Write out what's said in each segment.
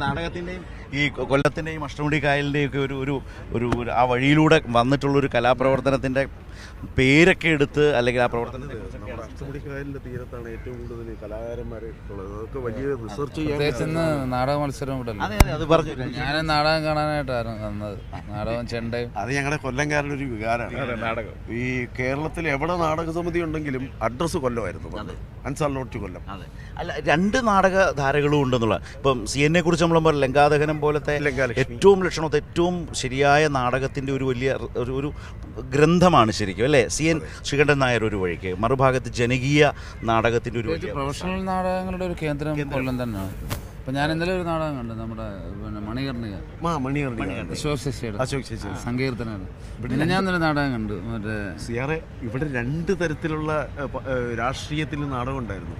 നാടകത്തിൻ്റെയും ഈ കൊല്ലത്തിൻ്റെയും അഷ്ടമുടി കായലിൻ്റെയും ഒക്കെ ഒരു ആ വഴിയിലൂടെ വന്നിട്ടുള്ളൊരു കലാപ്രവർത്തനത്തിൻ്റെ പേരൊക്കെ എടുത്ത് അല്ലെങ്കിൽ ആ പ്രവർത്തനത്തെ അഷ്ടമുടി കായലിൻ്റെ തീരത്താണ് ഏറ്റവും കൂടുതൽ കലാകാരന്മാർ ഉള്ളത്. അതൊക്കെ വലിയ റിസർച്ച് ചെയ്യാൻ നാടക മത്സരം ഇവിടെ അതെ അത് പറഞ്ഞു. ഞാൻ നാടകം കാണാനായിട്ടാണ് വന്നത്. നാടകം ചെണ്ടയും അത് ഞങ്ങളുടെ കൊല്ലംകാരുടെ ഒരു വികാരമാണ്. നാടകം ഈ കേരളത്തിൽ എവിടെ നാടക സമിതി ഉണ്ടെങ്കിലും അഡ്രസ്സ് കൊല്ലമായിരുന്നു. അൻസാർ നോട്ട് കൊല്ലം. അതെ അല്ല, രണ്ട് നാടകധാരകളും ഉണ്ടെന്നുള്ള ഇപ്പം CN കുറിച്ച് നമ്മൾ ലങ്കാദഹനം പോലത്തെ ഏറ്റവും ലക്ഷണത്തെ ഏറ്റവും ശരിയായ നാടകത്തിൻ്റെ ഒരു വലിയ ഒരു ഗ്രന്ഥമാണ് ശരിക്കും അല്ലേ CN ശ്രീകണ്ഠൻ നായർ ഒരു വഴിക്ക്, മറുഭാഗത്ത് ജനകീയ നാടകത്തിൻ്റെ ഒരു പ്രൊഫഷണൽ നാടകങ്ങളുടെ ഒരു കേന്ദ്രം കൊല്ലം തന്നെയാണ്. അപ്പം ഞാൻ ഇന്നലെ ഒരു നാടകം കണ്ടു, നമ്മുടെ മണികർണിക സങ്കീർത്തനാണ്. പിന്നെ ഞാൻ ഇന്നലെ നാടകം കണ്ടു മറ്റേ സിയാറെ. ഇവിടെ രണ്ട് തരത്തിലുള്ള രാഷ്ട്രീയത്തിൽ നാടകം ഉണ്ടായിരുന്നു.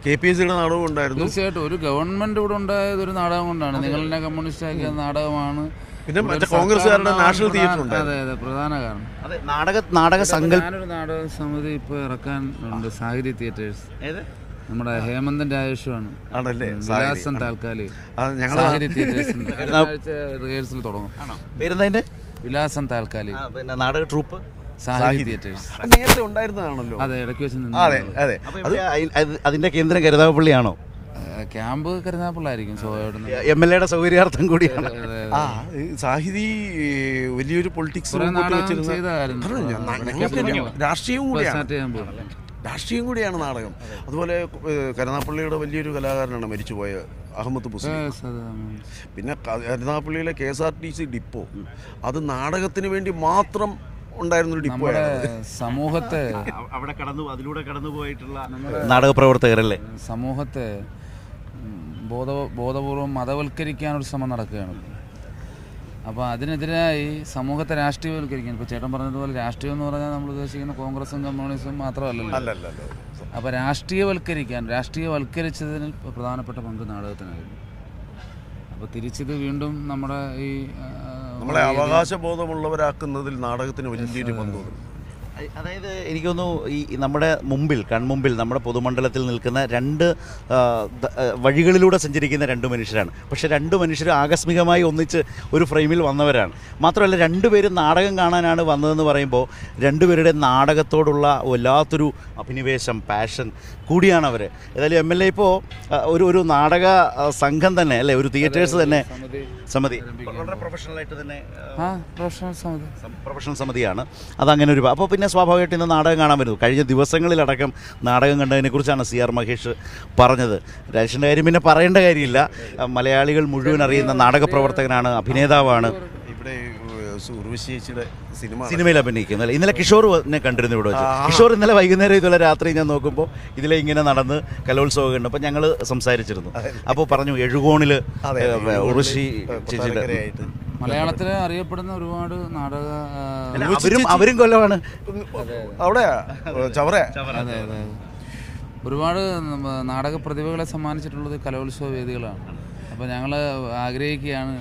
KPSCയുടെ നാടകം ഉണ്ടായിരുന്നു. തീർച്ചയായിട്ടും ഒരു ഗവൺമെന്റ് ഇവിടെ ഉണ്ടായത് ഒരു നാടകം കൊണ്ടാണ്. നിങ്ങളെ കമ്മ്യൂണിസ്റ്റ് ആക്കിയ നാടകമാണ്. പിന്നെ മറ്റേ കോൺഗ്രസ്സുകാരുടെ നാഷണൽ തിയേറ്റർ ഉണ്ട്. അതെ അതെ, പ്രധാന കാരണം. നാടക സങ്കല്പം. ഞാനൊരു നാടക സമിതി ഇപ്പൊ ഇറക്കാൻ ഉണ്ട്, സാഹിത്യ തിയേറ്റേഴ്സ്. നമ്മുടെ ഹേമന്തിന്റെ ആയുഷമാണ് ആണല്ലേ, വിലാസം താൽക്കാലിക സാഹിത്യ തിയേറ്റേഴ്സ് റിഹേഴ്സൽ തുടങ്ങും. പേരെന്താ? വിലാസം താൽക്കാലിക പിന്നെ നാടക ട്രൂപ്പ് സാഹിത്യ തിയേറ്റേഴ്സ് നേരത്തെ ഉണ്ടായിരുന്നതാണല്ലോ. അതെ, ഇടയ്ക്ക് വെച്ച് അതെ അതെ. അതിന്റെ കേന്ദ്രം കരുനാഗപ്പള്ളിയാണോ? ക്യാമ്പ് കരുനാഗപ്പള്ളിയായിരിക്കും. MLA സൗകര്യാർത്ഥം കൂടിയാണ്. സാഹിതി വലിയൊരു പൊളിറ്റിക്സ് രാഷ്ട്രീയം കൂടിയാണ് നാടകം. അതുപോലെ കരുനാഗപ്പള്ളിയുടെ വലിയൊരു കലാകാരനാണ് മരിച്ചുപോയ അഹമ്മദ് മുസ്ലിം. പിന്നെ കരുനാഗപ്പള്ളിയിലെ KSRTC ഡിപ്പോ, അത് നാടകത്തിന് വേണ്ടി മാത്രം ഉണ്ടായിരുന്നൊരു ഡിപ്പോ. സമൂഹത്തെ അവിടെ അതിലൂടെ കടന്നു പോയിട്ടുള്ള നാടക പ്രവർത്തകരല്ലേ. സമൂഹത്തെ ബോധപൂർവം മതവൽക്കരിക്കാനൊരു ശ്രമം നടക്കുകയാണ്. അപ്പോൾ അതിനെതിരായി സമൂഹത്തെ രാഷ്ട്രീയവൽക്കരിക്കാൻ, ഇപ്പോൾ ചേട്ടൻ പറഞ്ഞതുപോലെ രാഷ്ട്രീയം എന്ന് പറഞ്ഞാൽ നമ്മൾ ഉദ്ദേശിക്കുന്ന കോൺഗ്രസും കമ്മ്യൂണിസ്റ്റും മാത്രമല്ലല്ലോ. അപ്പോൾ രാഷ്ട്രീയവൽക്കരിച്ചതിന് പ്രധാനപ്പെട്ട പങ്ക് നാടകത്തിനായിരുന്നു. അപ്പോൾ തിരിച്ചത് വീണ്ടും നമ്മുടെ ഈ നമ്മളെ അവകാശബോധമുള്ളവരാക്കുന്നതിൽ നാടകത്തിന് വലിയൊരു പങ്കുണ്ട്. അതായത് എനിക്കൊന്നു ഈ നമ്മുടെ കൺമുമ്പിൽ നമ്മുടെ പൊതുമണ്ഡലത്തിൽ നിൽക്കുന്ന രണ്ട് വഴികളിലൂടെ സഞ്ചരിക്കുന്ന രണ്ട് മനുഷ്യരാണ്. പക്ഷെ രണ്ട് മനുഷ്യരും ആകസ്മികമായി ഒന്നിച്ച് ഒരു ഫ്രെയിമിൽ വന്നവരാണ്. മാത്രമല്ല രണ്ടുപേരും നാടകം കാണാനാണ് വന്നതെന്ന് പറയുമ്പോൾ രണ്ടുപേരുടെ നാടകത്തോടുള്ള വല്ലാത്തൊരു അഭിനിവേശം, പാഷൻ കൂടിയാണ് അവർ. ഏതായാലും MLA ഇപ്പോൾ ഒരു നാടക സംഘം തന്നെ അല്ലേ, ഒരു തിയേറ്റേഴ്സ് തന്നെ സമിതി വളരെ പ്രൊഫഷണലായിട്ട് തന്നെ പ്രൊഫഷണൽ സമിതിയാണ്. അതങ്ങനെ ഒരു അപ്പോൾ പിന്നെ സ്വാഭാവികമായിട്ട് ഇന്ന് നാടകം കാണാൻ വരുന്നു. കഴിഞ്ഞ ദിവസങ്ങളിലടക്കം നാടകം കണ്ടതിനെക്കുറിച്ചാണ് CR മഹേഷ് പറഞ്ഞത്. രാജേഷിൻ്റെ കാര്യം പിന്നെ പറയേണ്ട കാര്യമില്ല. മലയാളികൾ മുഴുവൻ അറിയുന്ന നാടക പ്രവർത്തകനാണ്, അഭിനേതാവാണ്. ഇവിടെ സിനിമയിൽ അഭിനയിക്കുന്നു അല്ലേ. ഇന്നലെ കിഷോറിനെ കണ്ടിരുന്നു ഇവിടെ വെച്ച്. കിഷോർ ഇന്നലെ വൈകുന്നേരം ഇതുപോലെ രാത്രി ഞാൻ നോക്കുമ്പോൾ ഇതിലെ ഇങ്ങനെ നടന്ന് കലോത്സവം കണ്ടു. അപ്പോൾ ഞങ്ങൾ സംസാരിച്ചിരുന്നു. അപ്പോൾ പറഞ്ഞു എഴുകോണിൽ ഉർവശി ചേച്ചിയുടെ മലയാളത്തിൽ അറിയപ്പെടുന്ന ഒരുപാട് നാടക അവരും കൊല്ലമാണ് അവിടെ ചവറ. അതെ അതെ, ഒരുപാട് നാടക പ്രതിഭകളെ സമ്മാനിച്ചിട്ടുള്ളത് കലോത്സവ വേദികളാണ്. അപ്പോൾ ഞങ്ങൾ ആഗ്രഹിക്കുകയാണ്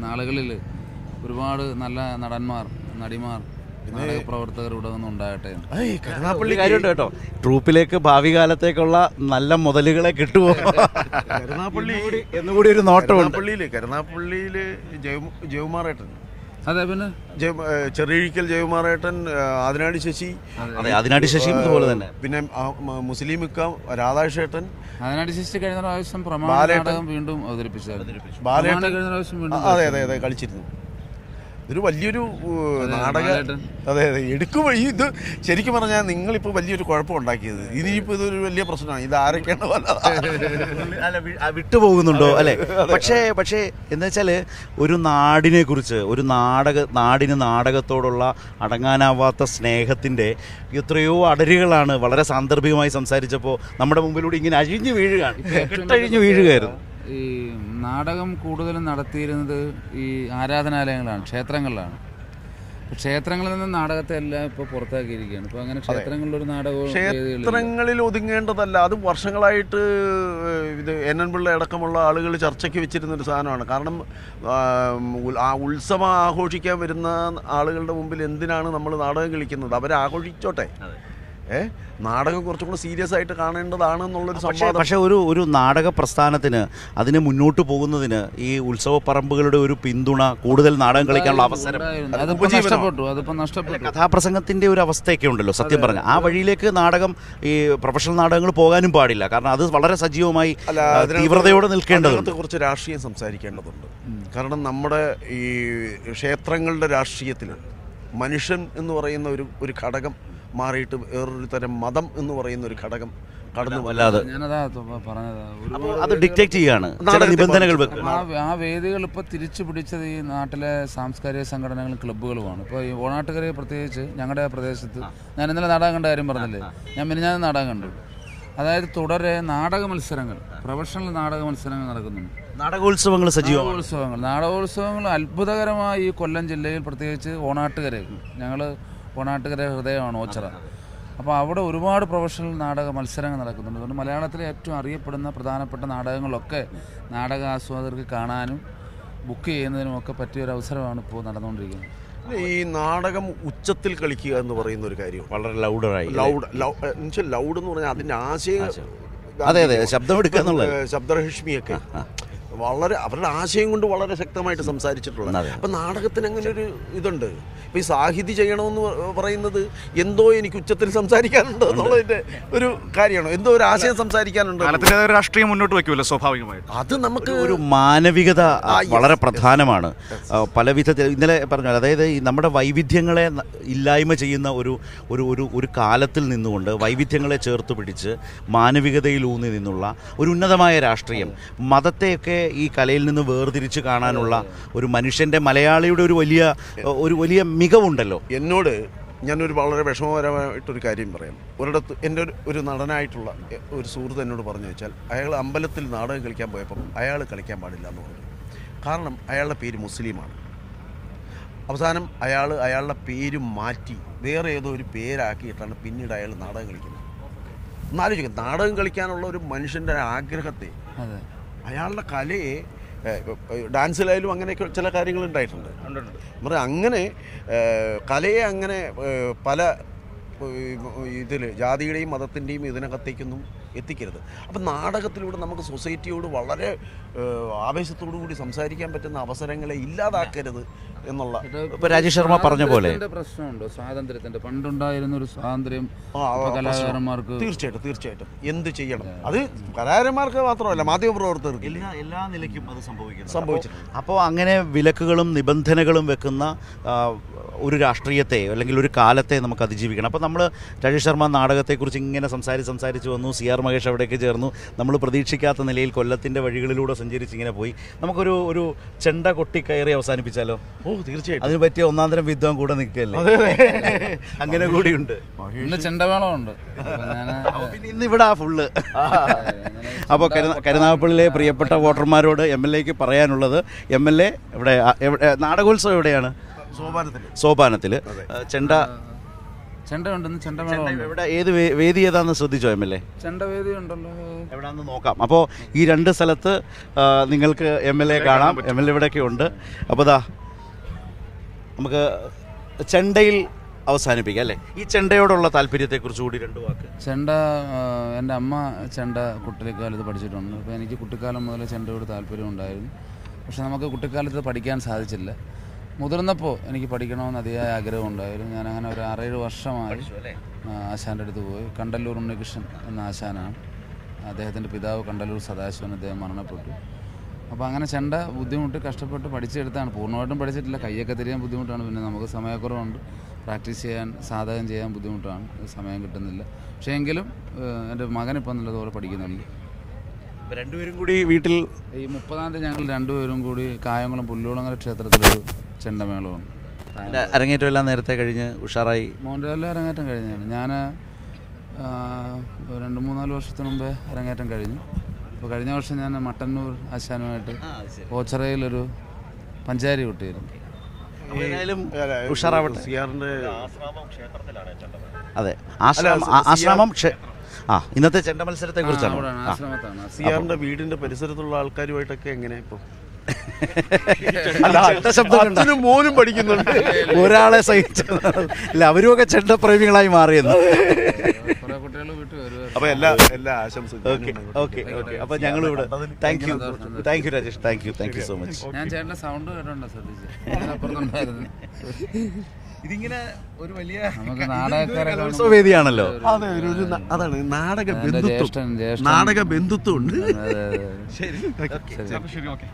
നാളുകളിൽ ഒരുപാട് നല്ല നടന്മാർ, നടിമാർ, നാടക പ്രവർത്തകർ ഇവിടെ ഒന്നും ഉണ്ടാകട്ടെ. കരുനാഗപ്പള്ളി കാര്യമുണ്ട് കേട്ടോ. ട്രൂപ്പിലേക്ക് ഭാവി കാലത്തേക്കുള്ള നല്ല മുതലുകളെ കിട്ടുമോ കരുനാഗപ്പള്ളി എന്നുകൂടി ഒരു നോട്ടമുണ്ട്. കരുനാഗപ്പള്ളിയിൽ ജയകുമാറേട്ടൻ, അതെ, പിന്നെ ചെറിയിക്കൽ ജയകുമാറേട്ടൻ, ആദിനാടി ശശി, അതുപോലെ തന്നെ പിന്നെ മുസ്ലിം ഇക്ക രാധാകൃഷ്ണേട്ടൻ. ആദിനാടി ശശി കഴിഞ്ഞ പ്രാവശ്യം പ്രമാണം വീണ്ടും അവതരിപ്പിച്ചായിരുന്നു. അതെ അതെ അതെ, കളിച്ചിരുന്നു. ഇതൊരു വലിയൊരു നാടക. അതെ അതെ, എടുക്കും. ഇത് ശരിക്കും പറഞ്ഞാൽ നിങ്ങളിപ്പോൾ വലിയൊരു കുഴപ്പം ഉണ്ടാക്കിയത്. ഇനിയിപ്പോൾ ഇതൊരു വലിയ പ്രശ്നമാണ്. ഇത് ആരൊക്കെയാണ് വിട്ടുപോകുന്നുണ്ടോ അല്ലേ? പക്ഷേ എന്താ വെച്ചാൽ ഒരു നാടിനെ കുറിച്ച്, ഒരു നാടിന് നാടകത്തോടുള്ള അടങ്ങാനാവാത്ത സ്നേഹത്തിൻ്റെ എത്രയോ അടരുകളാണ് വളരെ സാന്ദർഭികമായി സംസാരിച്ചപ്പോൾ നമ്മുടെ മുമ്പിലൂടെ ഇങ്ങനെ അഴിഞ്ഞു വീഴുകയായിരുന്നു. ഈ നാടകം കൂടുതലും നടത്തിയിരുന്നത് ഈ ആരാധനാലയങ്ങളാണ്, ക്ഷേത്രങ്ങളിലാണ്. ക്ഷേത്രങ്ങളിൽ നിന്ന് നാടകത്തെ എല്ലാം ഇപ്പോൾ പുറത്താക്കിയിരിക്കുകയാണ്. ഇപ്പോൾ അങ്ങനെ ക്ഷേത്രങ്ങളിലൊരു നാടകവും ക്ഷേത്രങ്ങളിൽ ഒതുങ്ങേണ്ടതല്ല. അത് വർഷങ്ങളായിട്ട് ഇത് NN പിള്ള അടക്കമുള്ള ആളുകൾ ചർച്ചയ്ക്ക് വെച്ചിരുന്നൊരു സാധനമാണ്. കാരണം ആ ഉത്സവം ആഘോഷിക്കാൻ വരുന്ന ആളുകളുടെ മുമ്പിൽ എന്തിനാണ് നമ്മൾ നാടകം കളിക്കുന്നത്? അവരെ ആഘോഷിച്ചോട്ടെ. നാടകം കുറച്ചും കൂടെ സീരിയസ് ആയിട്ട് കാണേണ്ടതാണ് എന്നുള്ളൊരു സംവാദം. പക്ഷേ ഒരു നാടക പ്രസ്ഥാനത്തിന് അതിന് മുന്നോട്ട് പോകുന്നതിന് ഈ ഉത്സവ പറമ്പുകളുടെ ഒരു പിന്തുണ, കൂടുതൽ നാടകം കളിക്കാനുള്ള അവസരം, കഥാപ്രസംഗത്തിൻ്റെ ഒരു അവസ്ഥയൊക്കെ ഉണ്ടല്ലോ സത്യം പറഞ്ഞാൽ. ആ വഴിയിലേക്ക് നാടകം, ഈ പ്രൊഫഷണൽ നാടകങ്ങൾ പോകാനും പാടില്ല. കാരണം അത് വളരെ സജീവമായി തീവ്രതയോടെ നിൽക്കേണ്ടതുണ്ട്. കുറച്ച് രാഷ്ട്രീയം സംസാരിക്കേണ്ടതുണ്ട്. കാരണം നമ്മുടെ ഈ ക്ഷേത്രങ്ങളുടെ രാഷ്ട്രീയത്തിൽ മനുഷ്യൻ എന്ന് പറയുന്ന ഒരു ഘടകം മാറിയിട്ട് വേറൊരു തരം മതം എന്ന് പറയുന്ന ഒരു ഘടകം കടന്നു വല്ലാതെ അത് ഡിക്റ്റേറ്റ് ചെയ്യാണ്, നിബന്ധനകൾ വെക്കും. ആ വേദികൾ ഇപ്പോൾ തിരിച്ചു പിടിച്ചത് ഈ നാട്ടിലെ സാംസ്കാരിക സംഘടനകളും ക്ലബ്ബുകളുമാണ്. ഇപ്പോൾ ഈ ഓണാട്ടുകരയെ പ്രത്യേകിച്ച് ഞങ്ങളുടെ പ്രദേശത്ത്, ഞാൻ ഇന്നലെ നാടകം കണ്ട കാര്യം പറഞ്ഞില്ലേ, ഞാൻ മിനിഞ്ഞാന്ന് നാടകം കണ്ടു. അതായത് തുടരെ നാടക മത്സരങ്ങൾ, പ്രൊഫഷണൽ നാടക മത്സരങ്ങൾ നടക്കുന്നുണ്ട്. നാടകോത്സവങ്ങൾ നാടകോത്സവങ്ങൾ അത്ഭുതകരമായി ഈ കൊല്ലം ജില്ലയിൽ, പ്രത്യേകിച്ച് ഓണാട്ടുകര, ഞങ്ങൾ ഓണാട്ടുകര ഹൃദയമാണ് ഓച്ചിറ. അപ്പോൾ അവിടെ ഒരുപാട് പ്രൊഫഷണൽ നാടക മത്സരങ്ങൾ നടക്കുന്നുണ്ട്. അതുകൊണ്ട് മലയാളത്തിലെ ഏറ്റവും അറിയപ്പെടുന്ന പ്രധാനപ്പെട്ട നാടകങ്ങളൊക്കെ നാടക ആസ്വാദകർക്ക് കാണാനും ബുക്ക് ചെയ്യുന്നതിനുമൊക്കെ പറ്റിയൊരു അവസരമാണ് ഇപ്പോൾ നടന്നുകൊണ്ടിരിക്കുന്നത്. ഈ നാടകം ഉച്ചത്തിൽ കളിക്കുക എന്ന് പറയുന്ന ഒരു കാര്യം വളരെ ലൗഡായി, ലൗഡ് എന്ന് പറഞ്ഞാൽ അതിൻ്റെ ആശയം, അതെ ശബ്ദമെടുക്കുക എന്നുള്ളത്, ശബ്ദരശ്മിയൊക്കെ വളരെ അവരുടെ ആശയം കൊണ്ട് വളരെ ശക്തമായിട്ട് സംസാരിച്ചിട്ടുള്ളത്. അപ്പം നാടകത്തിന് അങ്ങനെ ഒരു ഇതുണ്ട്. ഇപ്പം ഈ സാഹിതി ചെയ്യണമെന്ന് പറയുന്നത് എന്തോ എനിക്ക് ഉച്ചത്തിൽ സംസാരിക്കാനുണ്ട് എന്നുള്ളതിൻ്റെ ഒരു കാര്യമാണ്. എന്തോ ഒരു ആശയം സംസാരിക്കാനുണ്ട്. രാഷ്ട്രീയം മുന്നോട്ട് വയ്ക്കുമല്ലോ സ്വാഭാവികമായിട്ട്. അത് നമുക്ക് ഒരു മാനവികത വളരെ പ്രധാനമാണ് പല വിധത്തിൽ. ഇന്നലെ പറഞ്ഞു, അതായത് നമ്മുടെ വൈവിധ്യങ്ങളെ ഇല്ലായ്മ ചെയ്യുന്ന ഒരു കാലത്തിൽ നിന്നുകൊണ്ട് വൈവിധ്യങ്ങളെ ചേർത്ത് പിടിച്ച് മാനവികതയിലൂന്നി നിന്നുള്ള ഒരു ഉന്നതമായ രാഷ്ട്രീയം, മതത്തെയൊക്കെ ഈ കലയിൽ നിന്ന് വേർതിരിച്ച് കാണാനുള്ള ഒരു മനുഷ്യൻ്റെ, മലയാളിയുടെ ഒരു വലിയ മികവുണ്ടല്ലോ. എന്നോട് ഞാനൊരു വളരെ വിഷമകരമായിട്ടൊരു കാര്യം പറയാം. ഒരിടത്ത് എൻ്റെ ഒരു നടനായിട്ടുള്ള ഒരു സുഹൃത്ത് എന്നോട് പറഞ്ഞു വെച്ചാൽ, അയാൾ അമ്പലത്തിൽ നാടകം കളിക്കാൻ പോയപ്പം അയാൾ കളിക്കാൻ പാടില്ല എന്ന് പറഞ്ഞു. കാരണം അയാളുടെ പേര് മുസ്ലിമാണ്. അവസാനം അയാളുടെ പേര് മാറ്റി വേറെ ഏതോ ഒരു പേരാക്കിയിട്ടാണ് പിന്നീട് അയാൾ നാടകം കളിക്കുന്നത്. എന്നാലോചിക്കുക, നാടകം കളിക്കാനുള്ള ഒരു മനുഷ്യൻ്റെ ആഗ്രഹത്തെ, അയാളുടെ കലയെ, ഡാൻസിലായാലും അങ്ങനെയൊക്കെ ചില കാര്യങ്ങൾ ഉണ്ടായിട്ടുണ്ട്. പറഞ്ഞാൽ അങ്ങനെ കലയെ അങ്ങനെ പല ഇതിൽ ജാതിയുടെയും മതത്തിൻ്റെയും ഇതിനകത്തേക്കൊന്നും എത്തിക്കരുത്. അപ്പം നാടകത്തിലൂടെ നമുക്ക് സൊസൈറ്റിയോട് വളരെ ആവേശത്തോടു കൂടി സംസാരിക്കാൻ പറ്റുന്ന അവസരങ്ങളെ ഇല്ലാതാക്കരുത് എന്നുള്ള. ഇപ്പോൾ രാജേഷ് ശർമ്മ പറഞ്ഞ പോലെ പ്രശ്നമുണ്ടോ സ്വാതന്ത്ര്യത്തിൻ്റെ? പണ്ടുണ്ടായിരുന്ന ഒരു സ്വാതന്ത്ര്യം കലാകാരന്മാർക്ക് തീർച്ചയായിട്ടും എന്ത് ചെയ്യണം, അത് കലാകാരന്മാർക്ക് മാത്രമല്ല മാധ്യമപ്രവർത്തകർക്ക് എല്ലാ നിലയ്ക്കും അത് സംഭവിച്ചിട്ടുണ്ട്. അപ്പോൾ അങ്ങനെ വിലക്കുകളും നിബന്ധനകളും വെക്കുന്ന ഒരു രാഷ്ട്രീയത്തെ അല്ലെങ്കിൽ ഒരു കാലത്തെ നമുക്ക് അതിജീവിക്കണം. അപ്പോൾ നമ്മൾ രാജേഷ് ശർമ്മ നാടകത്തെക്കുറിച്ച് ഇങ്ങനെ സംസാരിച്ച് വന്നു. സി ആർ മഹേഷ് അവിടേക്ക് ചേർന്നു. നമ്മൾ പ്രതീക്ഷിക്കാത്ത നിലയിൽ കൊല്ലത്തിൻ്റെ വഴികളിലൂടെ സഞ്ചരിച്ച് ഇങ്ങനെ പോയി. നമുക്കൊരു ചെണ്ട കൊട്ടി കയറി അവസാനിപ്പിച്ചാലോ? തീർച്ചയായിട്ടും. അതിന് പറ്റിയ ഒന്നാന്തരം വിദ്വാൻ കൂടെ നിൽക്കുകയല്ലേ, അങ്ങനെ കൂടിയുണ്ട്. ഇന്ന് ചെണ്ടമേളമുണ്ട്, ഇന്ന് ഇവിടെ ഫുള്ള്. അപ്പോൾ കരുനാഗപ്പള്ളിയിലെ പ്രിയപ്പെട്ട വോട്ടർമാരോട് MLAക്ക് പറയാനുള്ളത്, MLA ഇവിടെ നാടകോത്സവം എവിടെയാണ്? സോപാനത്തിൽ എവിടെ, ഏത് വേദി ഏതാണെന്ന് ശ്രദ്ധിച്ചോ MLA? ചെണ്ടവേദി ഉണ്ടല്ലോ, എവിടെയാണെന്ന് നോക്കാം. അപ്പോൾ ഈ രണ്ട് സ്ഥലത്ത് നിങ്ങൾക്ക് MLA കാണാം. MLA ഇവിടെയൊക്കെ ഉണ്ട്. അപ്പോൾ നമുക്ക് ചെണ്ടയിൽ അവസാനിപ്പിക്കാം അല്ലേ? ഈ ചെണ്ടയോടുള്ള താല്പര്യത്തെക്കുറിച്ച് കൂടി രണ്ട് വാക്ക്. ചെണ്ട, എൻ്റെ അമ്മ ചെണ്ട കുട്ടിക്കാലത്ത് പഠിച്ചിട്ടുണ്ട്. അപ്പോൾ എനിക്ക് കുട്ടിക്കാലം മുതൽ ചെണ്ടയോട് താല്പര്യം ഉണ്ടായിരുന്നു. പക്ഷെ നമുക്ക് കുട്ടിക്കാലത്ത് പഠിക്കാൻ സാധിച്ചില്ല. മുതിർന്നപ്പോൾ എനിക്ക് പഠിക്കണമെന്ന് അതിയായ ആഗ്രഹം ഉണ്ടായിരുന്നു. ഞാനങ്ങനെ ഒരു 6-7 വർഷമായി ആശാൻ്റെ അടുത്ത് പോയി. കണ്ടല്ലൂർ ഉണ്ണികൃഷ്ണൻ എന്ന ആശാനാണ്. അദ്ദേഹത്തിൻ്റെ പിതാവ് കണ്ടല്ലൂർ സദാശിവൻ, അദ്ദേഹം മരണപ്പെട്ടു. അപ്പോൾ അങ്ങനെ ചെണ്ട ബുദ്ധിമുട്ട് കഷ്ടപ്പെട്ട് പഠിച്ചെടുത്താണ്. പൂർണ്ണമായിട്ടും പഠിച്ചിട്ടില്ല, കൈയൊക്കെ തിരിയാൻ ബുദ്ധിമുട്ടാണ്. പിന്നെ നമുക്ക് സമയക്കുറവുണ്ട്, പ്രാക്ടീസ് ചെയ്യാൻ, സാധകം ചെയ്യാൻ ബുദ്ധിമുട്ടാണ്, സമയം കിട്ടുന്നില്ല. പക്ഷേ എങ്കിലും എൻ്റെ മകനിപ്പം നല്ലതുപോലെ പഠിക്കുന്നുണ്ട്. രണ്ടുപേരും കൂടി വീട്ടിൽ ഈ 30-ാം തീയതി ഞങ്ങൾ രണ്ടുപേരും കൂടി കായംകുളം പുല്ലുകുളങ്ങര ക്ഷേത്രത്തിലൊരു ചെണ്ടമേളമാണ്. അരങ്ങേറ്റം എല്ലാം നേരത്തെ കഴിഞ്ഞ് ഉഷാറായി. മോൻ്റെ എല്ലാം അരങ്ങേറ്റം കഴിഞ്ഞാണ്. ഞാൻ 2-3-4 വർഷത്തിന് മുമ്പേ അരങ്ങേറ്റം കഴിഞ്ഞു. അപ്പോൾ കഴിഞ്ഞ വർഷം ഞാൻ മട്ടന്നൂർ ആശാനുമായിട്ട് ഓച്ചിറയിലൊരു പഞ്ചാരി കൊട്ടിയിരുന്നു. ഉഷാറാവട്ടെ. അതെ, ആശ്രമം. ഇന്നത്തെ ചെണ്ട മത്സരത്തെ കുറിച്ചാണ്. സിയാറിന്റെ വീടിന്റെ പരിസരത്തുള്ള ആൾക്കാരുമായിട്ടൊക്കെ എങ്ങനെ ഇപ്പോൾ ശബ്ദം കണ്ടോ? അച്ഛനും മോനും പഠിക്കുന്നുണ്ട്. ഒരാളെ സഹിച്ച അല്ല, അവരുമൊക്കെ ചെണ്ടപ്രേമികളായി മാറിയെന്ന്. കുറെ കുട്ടികൾ വീട്ടിൽ വരുമായിരുന്നു. അപ്പൊ എല്ലാ ആശംസകളും. ഓക്കെ അപ്പൊ ഞങ്ങൾ ഇവിടെ thank you Rajesh, thank you so much. ഞാൻ ചേട്ടൻ്റെ സൗണ്ട് കേട്ടോണ്ടോ ശ്രദ്ധിച്ചു, അപ്പുറത്തുണ്ടായിരുന്നു. ഇതിങ്ങനെ ഒരു വലിയ നമുക്ക് നാടകക്കാരെ കലോത്സവ വേദിയാണല്ലോ. അതാണ് നാടക എൻ്റെ ബന്ധുത്വം. ജ്യേഷ്ഠൻ നാടക ബന്ധുത്വം ഉണ്ട്. ശരി ശരി, ഓക്കെ.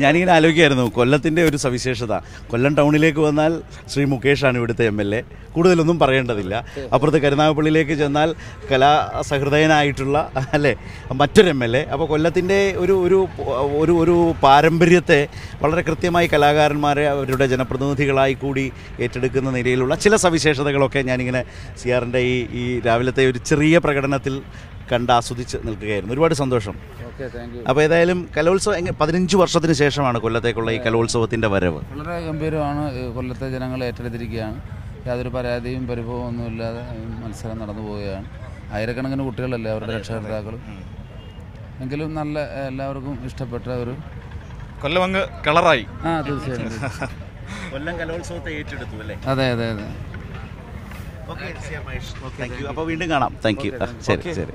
ഞാനിങ്ങനെ ആലോചിക്കായിരുന്നു കൊല്ലത്തിൻ്റെ ഒരു സവിശേഷത. കൊല്ലം ടൗണിലേക്ക് വന്നാൽ ശ്രീ മുകേഷാണ് ഇവിടുത്തെ MLA. കൂടുതലൊന്നും പറയേണ്ടതില്ല. അപ്പുറത്ത് കരുനാഗപ്പള്ളിയിലേക്ക് ചെന്നാൽ കലാസഹൃദയനായിട്ടുള്ള അല്ലേ മറ്റൊരു MLA. അപ്പോൾ കൊല്ലത്തിൻ്റെ ഒരു പാരമ്പര്യത്തെ വളരെ കൃത്യമായി കലാകാരന്മാരെ അവരുടെ ജനപ്രതിനിധികളായി കൂടി ഏറ്റെടുക്കുന്ന നിലയിലുള്ള ചില സവിശേഷതകളൊക്കെ ഞാനിങ്ങനെ സിയാറിൻ്റെ ഈ രാവിലത്തെ ഒരു ചെറിയ പ്രകടനത്തിൽ ആസ്വദിച്ച് നിൽക്കുകയായിരുന്നു. ഒരുപാട് സന്തോഷം. അപ്പോൾ ഏതായാലും കലോത്സവം 15 വർഷത്തിന് ശേഷമാണ് കൊല്ലത്തേക്കുള്ള ഈ കലോത്സവത്തിൻ്റെ വരവ്. വളരെ ഗംഭീരമാണ്. കൊല്ലത്തെ ജനങ്ങൾ ഏറ്റെടുത്തിരിക്കുകയാണ്. യാതൊരു പരാതിയും പരിഭവവും ഒന്നുമില്ലാതെ മത്സരം നടന്നു പോവുകയാണ്. ആയിരക്കണക്കിന് കുട്ടികളല്ലേ അവരുടെ രക്ഷകർത്താക്കളും. എങ്കിലും നല്ല എല്ലാവർക്കും ഇഷ്ടപ്പെട്ട ഒരു കൊല്ലം അങ്ങ് കളറായി. തീർച്ചയായിട്ടും കൊല്ലം കലോത്സവത്തെ ഏറ്റെടുത്തു അല്ലേ? അതെ. ഓക്കെ, അപ്പോൾ വീണ്ടും കാണാം. Thank you. ശരി.